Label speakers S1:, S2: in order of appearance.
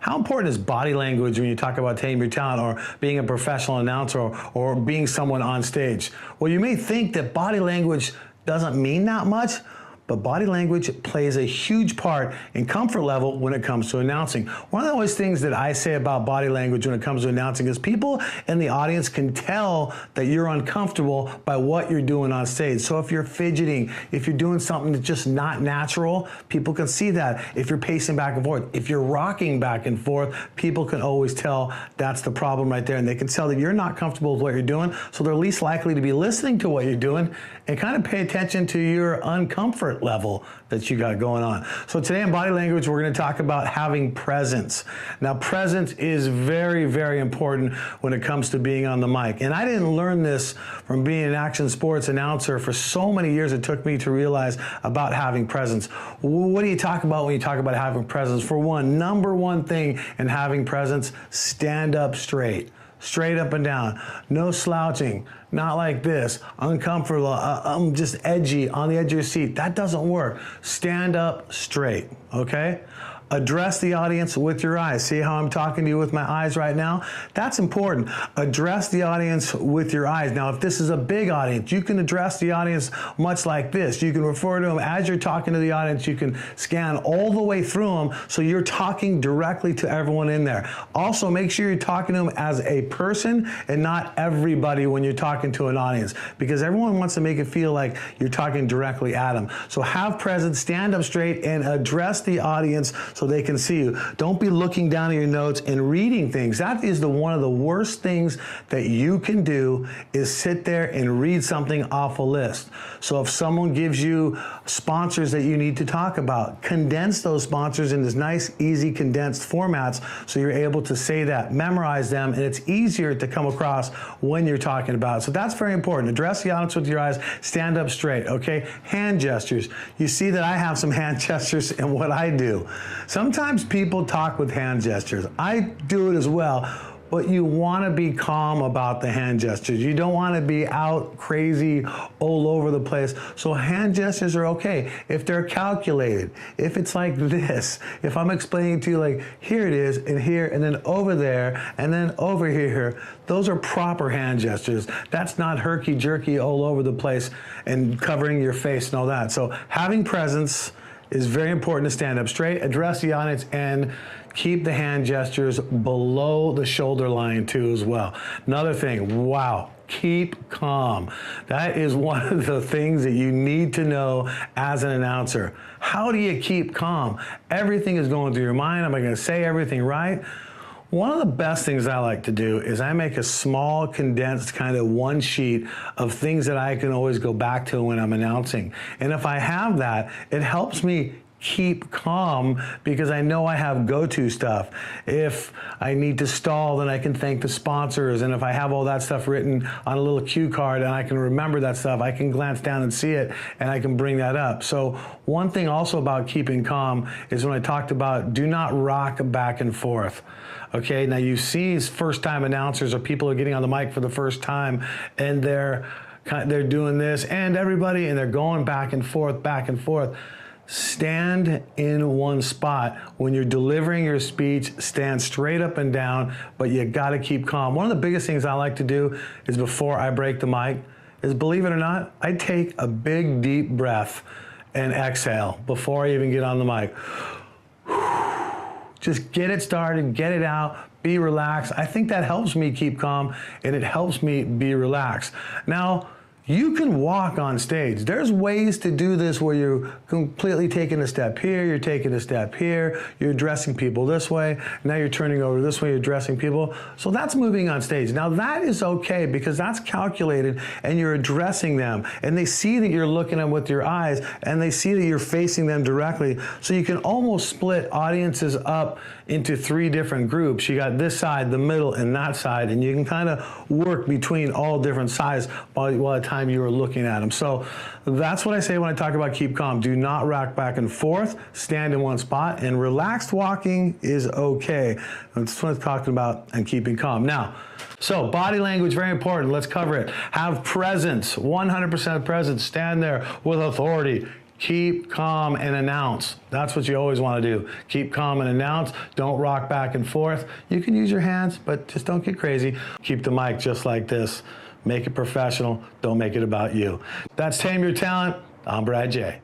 S1: How important is body language when you talk about Tame Your Talent or being a professional announcer or being someone on stage? Well, you may think that body language doesn't mean that much, but body language plays a huge part in comfort level when it comes to announcing. One of the always things that I say about body language when it comes to announcing is people in the audience can tell that you're uncomfortable by what you're doing on stage. So if you're fidgeting, if you're doing something that's just not natural, people can see that. If you're pacing back and forth, if you're rocking back and forth, people can always tell that's the problem right there, and they can tell that you're not comfortable with what you're doing, so they're least likely to be listening to what you're doing and kind of pay attention to your uncomfort level that you got going on. So today in body language, we're going to talk about having presence. Now, presence is very, very important when it comes to being on the mic. And I didn't learn this from being an action sports announcer for so many years. It took me to realize about having presence. What do you talk about when you talk about having presence? For one, number one thing in having presence, stand up straight. Straight up and down, no slouching, not like this, uncomfortable, I'm just edgy, on the edge of your seat. That doesn't work. Stand up straight, okay? Address the audience with your eyes. See how I'm talking to you with my eyes right now? That's important. Address the audience with your eyes. Now, if this is a big audience, you can address the audience much like this. You can refer to them as you're talking to the audience. You can scan all the way through them so you're talking directly to everyone in there. Also, make sure you're talking to them as a person and not everybody when you're talking to an audience, because everyone wants to make it feel like you're talking directly at them. So have presence, stand up straight, and address the audience so they can see you. Don't be looking down at your notes and reading things. That is one of the worst things that you can do, is sit there and read something off a list. So if someone gives you sponsors that you need to talk about, condense those sponsors in this nice, easy, condensed formats so you're able to say that, memorize them, and it's easier to come across when you're talking about it. So that's very important. Address the audience with your eyes, stand up straight, okay? Hand gestures. You see that I have some hand gestures in what I do. Sometimes people talk with hand gestures. I do it as well, but you want to be calm about the hand gestures. You don't want to be out crazy all over the place. So hand gestures are okay if they're calculated. If it's like this, if I'm explaining to you like, here it is, and here, and then over there, and then over here, those are proper hand gestures. That's not herky-jerky all over the place and covering your face and all that. So having presence is very important to stand up straight, address the audience, and keep the hand gestures below the shoulder line too as well. Another thing, wow, keep calm. That is one of the things that you need to know as an announcer. How do you keep calm? Everything is going through your mind. Am I going to say everything right? One of the best things I like to do is I make a small, condensed kind of one sheet of things that I can always go back to when I'm announcing. And if I have that, it helps me keep calm because I know I have go-to stuff. If I need to stall, then I can thank the sponsors. And if I have all that stuff written on a little cue card and I can remember that stuff, I can glance down and see it and I can bring that up. So one thing also about keeping calm is when I talked about do not rock back and forth. Okay, now you see first-time announcers or people who are getting on the mic for the first time and they're doing this and everybody, and they're going back and forth, back and forth. Stand in one spot. When you're delivering your speech, stand straight up and down, but you gotta keep calm. One of the biggest things I like to do is before I break the mic is, believe it or not, I take a big deep breath and exhale before I even get on the mic. Just get it started, get it out, be relaxed. I think that helps me keep calm and it helps me be relaxed. Now, you can walk on stage. There's ways to do this where you're completely taking a step here, you're taking a step here, you're addressing people this way, now you're turning over this way, you're addressing people. So that's moving on stage. Now that is okay because that's calculated and you're addressing them and they see that you're looking at them with your eyes and they see that you're facing them directly. So you can almost split audiences up into three different groups. You got this side, the middle, and that side, and you can kind of work between all different sides while the time you are looking at them. So that's what I say when I talk about keep calm. Do not rock back and forth, stand in one spot, and relaxed walking is okay. That's what I'm talking about and keeping calm. Now, so body language, very important. Let's cover it. Have presence, 100% presence. Stand there with authority. keep calm and announce. That's what you always want to do. Keep calm and announce. Don't rock back and forth. You can use your hands, but just don't get crazy. Keep the mic just like this. Make it professional. Don't make it about you. That's Tame Your Talent. I'm Brad J.